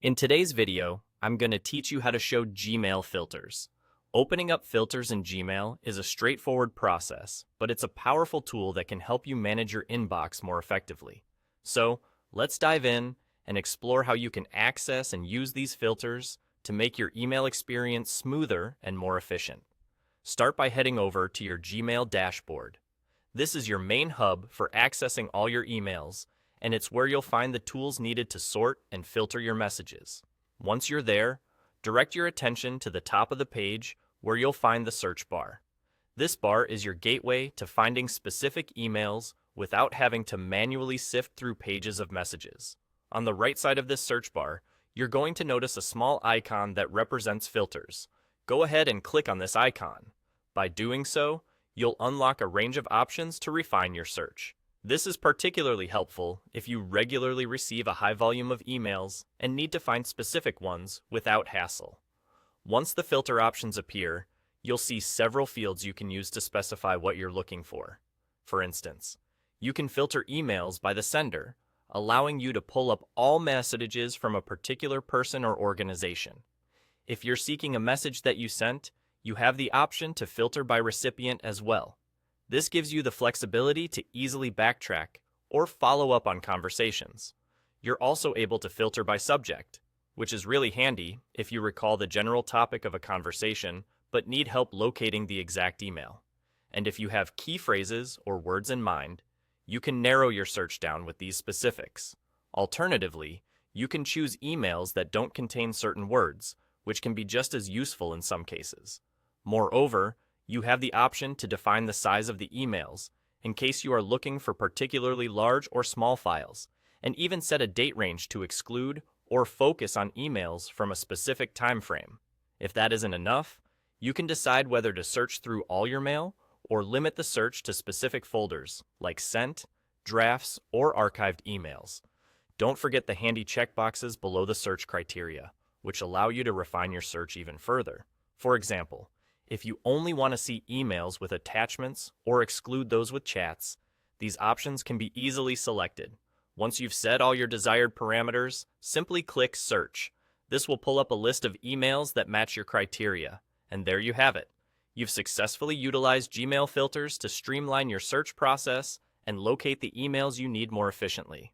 In today's video, I'm going to teach you how to show Gmail filters. Opening up filters in Gmail is a straightforward process, but it's a powerful tool that can help you manage your inbox more effectively. So, let's dive in and explore how you can access and use these filters to make your email experience smoother and more efficient. Start by heading over to your Gmail dashboard. This is your main hub for accessing all your emails, and it's where you'll find the tools needed to sort and filter your messages. Once you're there, direct your attention to the top of the page where you'll find the search bar. This bar is your gateway to finding specific emails without having to manually sift through pages of messages. On the right side of this search bar, you're going to notice a small icon that represents filters. Go ahead and click on this icon. By doing so, you'll unlock a range of options to refine your search. This is particularly helpful if you regularly receive a high volume of emails and need to find specific ones without hassle. Once the filter options appear, you'll see several fields you can use to specify what you're looking for. For instance, you can filter emails by the sender, allowing you to pull up all messages from a particular person or organization. If you're seeking a message that you sent, you have the option to filter by recipient as well. This gives you the flexibility to easily backtrack or follow up on conversations. You're also able to filter by subject, which is really handy if you recall the general topic of a conversation but need help locating the exact email. And if you have key phrases or words in mind, you can narrow your search down with these specifics. Alternatively, you can choose emails that don't contain certain words, which can be just as useful in some cases. Moreover, you have the option to define the size of the emails in case you are looking for particularly large or small files, and even set a date range to exclude or focus on emails from a specific time frame. If that isn't enough, you can decide whether to search through all your mail or limit the search to specific folders like sent, drafts, or archived emails. Don't forget the handy checkboxes below the search criteria, which allow you to refine your search even further. For example, if you only want to see emails with attachments or exclude those with chats, these options can be easily selected. Once you've set all your desired parameters, simply click Search. This will pull up a list of emails that match your criteria, and there you have it. You've successfully utilized Gmail filters to streamline your search process and locate the emails you need more efficiently.